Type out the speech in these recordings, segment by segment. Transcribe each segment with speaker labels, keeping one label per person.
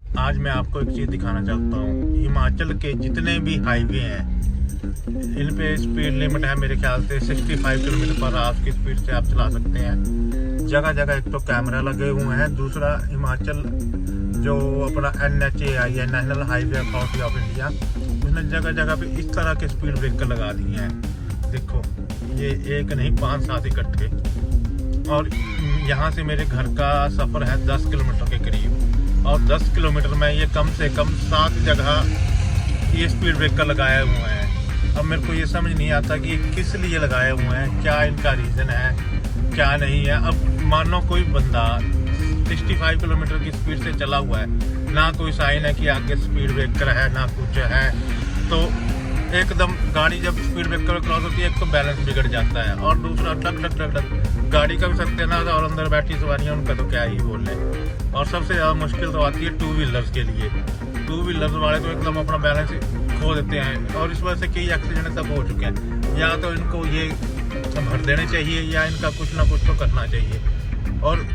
Speaker 1: आज मैं आपको एक चीज़ दिखाना चाहता हूँ। हिमाचल के जितने भी हाईवे हैं इन पे स्पीड लिमिट है मेरे ख्याल से 65 किलोमीटर पर आवर की स्पीड से आप चला सकते हैं। जगह जगह एक तो कैमरा लगे हुए हैं, दूसरा हिमाचल जो अपना NHAI है, national highway authority of India, उसने जगह जगह पे इस तरह के स्पीड ब्रेकर लगा दिए हैं। देखो ये एक नहीं 5-7 इकट्ठे। और यहाँ से मेरे घर का सफ़र है 10 किलोमीटर के करीब, और 10 किलोमीटर में ये कम से कम 7 जगह ये स्पीड ब्रेकर लगाए हुए हैं। अब मेरे को ये समझ नहीं आता कि ये किस लिए लगाए हुए हैं, क्या इनका रीज़न है, क्या नहीं है। अब मानो कोई बंदा 65 किलोमीटर की स्पीड से चला हुआ है, ना कोई साइन है कि आगे स्पीड ब्रेकर है, ना कुछ है, तो एकदम गाड़ी जब स्पीड ब्रेकर क्रॉस होती है एक तो बैलेंस बिगड़ जाता है, और दूसरा टक टक टक टक गाड़ी का भी सत्यानाश, और अंदर बैठी सवारियाँ उनका तो क्या ही बोल रहे। और सबसे ज़्यादा मुश्किल तो आती है 2 व्हीलर्स के लिए। 2 व्हीलर्स वाले तो एकदम अपना बैलेंस खो देते हैं, और इस वजह से कई एक्सीडेंट सब हो चुके हैं। या तो इनको ये भर देने चाहिए, या इनका कुछ ना कुछ तो करना चाहिए। और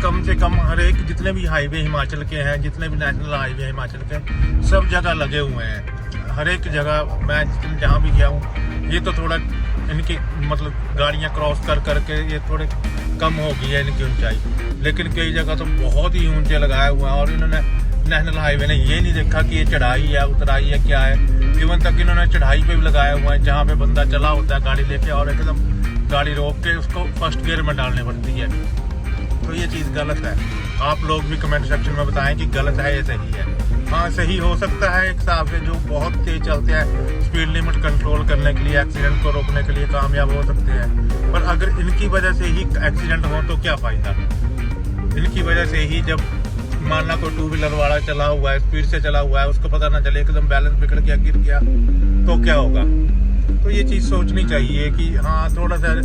Speaker 1: कम से कम हर एक जितने भी हाईवे हिमाचल के हैं, जितने भी नेशनल हाईवे हिमाचल के, सब जगह लगे हुए हैं। हर एक जगह मैं जहाँ भी गया हूँ, ये तो थोड़ा इनकी मतलब गाड़ियाँ क्रॉस कर करके ये थोड़े कम हो गई है इनकी ऊंचाई, लेकिन कई जगह तो बहुत ही ऊंचे लगाए हुए हैं। और इन्होंने नेशनल हाईवे ने ये नहीं देखा कि ये चढ़ाई है उतराई है क्या है। इवन तक इन्होंने चढ़ाई पे भी लगाए हुए हैं, जहाँ पे बंदा चला होता है गाड़ी लेके, और एकदम गाड़ी रोक के उसको फर्स्ट गियर में डालनी पड़ती है। तो ये चीज़ गलत है। आप लोग भी कमेंट सेक्शन में बताएं कि गलत है या सही है। हाँ, सही हो सकता है एक हिसाब से, जो बहुत तेज चलते हैं स्पीड लिमिट कंट्रोल करने के लिए, एक्सीडेंट को रोकने के लिए कामयाब हो सकते हैं। पर अगर इनकी वजह से ही एक्सीडेंट हो तो क्या फ़ायदा। इनकी वजह से ही जब मानना कोई 2 व्हीलर वाला चला हुआ है, स्पीड से चला हुआ है, उसको पता ना चले, एकदम बैलेंस बिगड़ गया, गिर गया, तो क्या होगा। तो ये चीज़ सोचनी चाहिए कि हाँ, थोड़ा सा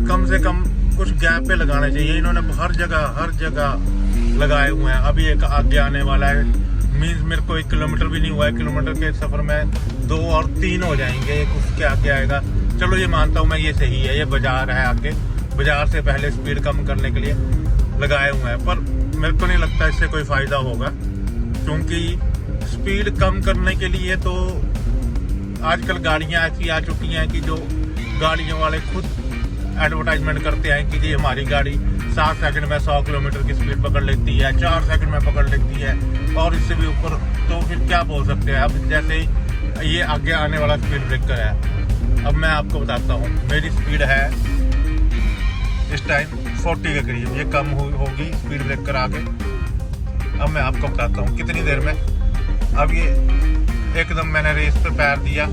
Speaker 1: कम से कम कुछ गैप पे लगाना चाहिए। इन्होंने हर जगह लगाए हुए हैं। अभी एक आगे आने वाला है, मीन्स मेरे को 1 किलोमीटर भी नहीं हुआ है, किलोमीटर के सफ़र में 2 और 3 हो जाएंगे, एक उसके आगे आएगा। चलो ये मानता हूँ मैं, ये सही है, ये बाजार है आगे, बाजार से पहले स्पीड कम करने के लिए लगाए हुए हैं। पर मेरे को नहीं लगता इससे कोई फ़ायदा होगा, क्योंकि स्पीड कम करने के लिए तो आजकल गाड़ियाँ ऐसी आ चुकी हैं कि जो गाड़ियों वाले खुद एडवर्टाइजमेंट करते हैं कि जी हमारी गाड़ी 7 सेकंड में 100 किलोमीटर की स्पीड पकड़ लेती है, 4 सेकंड में पकड़ लेती है, और इससे भी ऊपर। तो फिर क्या बोल सकते हैं। अब जैसे ये आगे आने वाला स्पीड ब्रेकर है, अब मैं आपको बताता हूँ, मेरी स्पीड है इस टाइम 40 के करीब, ये कम होगी स्पीड ब्रेकर आगे। अब मैं आपको बताता हूँ कितनी देर में। अब ये एकदम मैंने रेस पे पैर दिया,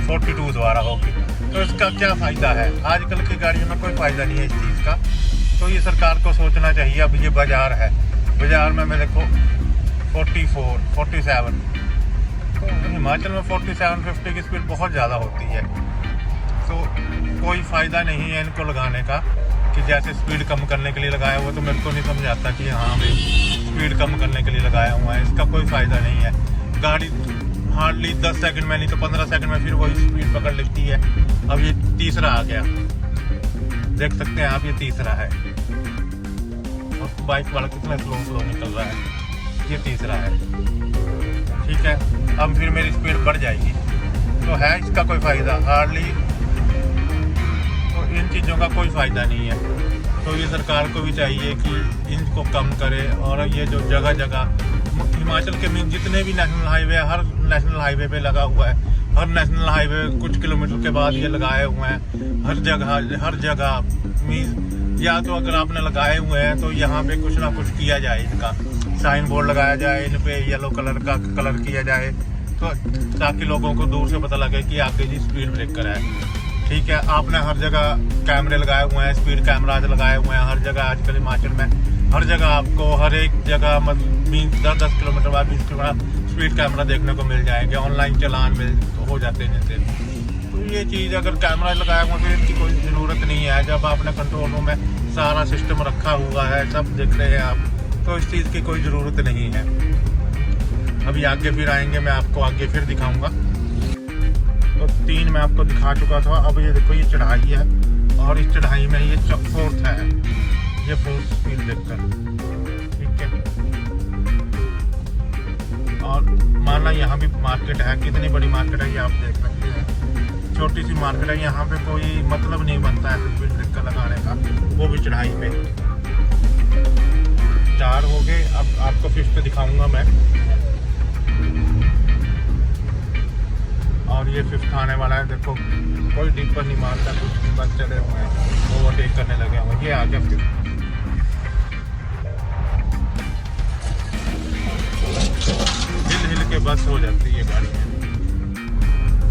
Speaker 1: 42 द्वारा होगी। तो इसका क्या फ़ायदा है। आजकल की गाड़ियों में कोई फ़ायदा नहीं है इस चीज़ का। तो ये सरकार को सोचना चाहिए। अब ये बाज़ार है, बाज़ार में मैं देखो 44, 47, तो हिमाचल में 47, 50 की स्पीड बहुत ज़्यादा होती है। तो कोई फ़ायदा नहीं है इनको लगाने का, कि जैसे स्पीड कम करने के लिए लगाया हुआ। तो मेरे को नहीं समझ आता कि हाँ भाई स्पीड कम करने के लिए लगाया हुआ है, इसका कोई फ़ायदा नहीं है। गाड़ी हार्डली 10 सेकंड में, नहीं तो 15 सेकंड में फिर वही स्पीड पकड़ लेती है। अब ये तीसरा आ गया, देख सकते हैं आप, ये तीसरा है। और बाइक वाला कितना स्लो निकल रहा है, ये तीसरा है। ठीक है, अब फिर मेरी स्पीड बढ़ जाएगी, तो है इसका कोई फ़ायदा हार्डली। तो इन चीज़ों का कोई फ़ायदा नहीं है। तो ये सरकार को भी चाहिए कि इनको कम करे। और ये जो जगह जगह हिमाचल के में जितने भी नेशनल हाईवे, हर नेशनल हाईवे पे लगा हुआ है। हर नेशनल हाईवे कुछ किलोमीटर के बाद ये लगाए हुए हैं, हर जगह मीन्स। या तो अगर आपने लगाए हुए हैं तो यहाँ पे कुछ ना कुछ किया जाए, इनका साइन बोर्ड लगाया जाए, इन पे येलो कलर का कलर किया जाए, तो ताकि लोगों को दूर से पता लगे कि आगे जी स्पीड ब्रेकर है। ठीक है, आपने हर जगह कैमरे लगाए हुए हैं, स्पीड कैमराज लगाए हुए हैं हर जगह। आजकल हिमाचल में हर जगह आपको हर एक जगह मीन्स 10-10 किलोमीटर बाद 20 किलोमीटर स्पीड कैमरा देखने को मिल जाएंगे। ऑनलाइन चालान हो जाते हैं जैसे। तो ये चीज़ अगर कैमरा लगाया हुआ तो इनकी कोई ज़रूरत नहीं है। जब आपने कंट्रोल रूम में सारा सिस्टम रखा हुआ है, सब देख रहे हैं आप, तो इस चीज़ की कोई ज़रूरत नहीं है। अभी आगे फिर आएंगे, मैं आपको आगे फिर दिखाऊंगा। तो 3 मैं आपको दिखा चुका था। अब ये देखो, ये चढ़ाई है, और इस चढ़ाई में ये 4th है, ये 4th स्पीड ब्रेकर। ठीक है, माना यहाँ भी मार्केट है, कितनी बड़ी मार्केट है ये आप देख सकते हैं। छोटी सी मार्केट है, यहाँ पे कोई मतलब नहीं बनता है स्पीड ब्रेकर लगाने का, वो भी चढ़ाई पे। 4 हो गए, अब आपको 5th दिखाऊंगा मैं। और ये 5th आने वाला है, देखो कोई डिपर नहीं मारता, कुछ नहीं, बस चले हुए हैं, ओवरटेक करने लगे हुए। ये आ गया 5th। हिल के बस हो जाती है गाड़ी में।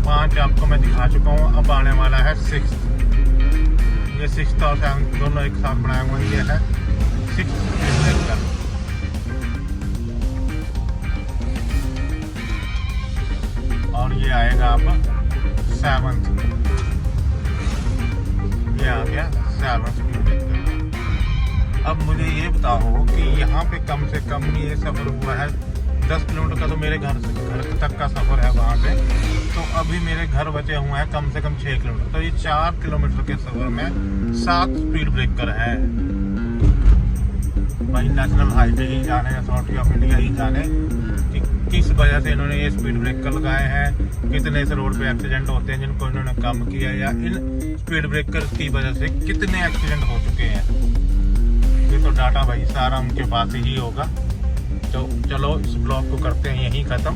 Speaker 1: 5 आपको मैं दिखा चुका हूँ, अब आने वाला है 6th। ये 6th और 7th दोनों एक साथ बनाए हुए, ये है 6th ब्रेकर। और ये आएगा अब 7th, ये आ गया 7th ब्रेकर। अब मुझे ये बताओ कि यहाँ पे कम से कम ये सफर हुआ है 10 किलोमीटर का, तो मेरे घर तक का सफ़र है वहाँ पे। तो अभी मेरे घर बचे हुए हैं कम से कम 6 किलोमीटर, तो ये 4 किलोमीटर के सफ़र में 7 स्पीड ब्रेकर है। भाई नेशनल हाईवे ही जाने, अथॉरिटी ऑफ इंडिया ही जाने कि किस वजह से इन्होंने ये स्पीड ब्रेकर लगाए हैं। कितने से रोड पे एक्सीडेंट होते हैं जिनको इन्होंने कम किया, या इन स्पीड ब्रेकर की वजह से कितने एक्सीडेंट हो चुके हैं। ये तो डाटा भाई सारा उनके पास ही होगा। तो चलो इस ब्लॉग को करते हैं यहीं ख़त्म।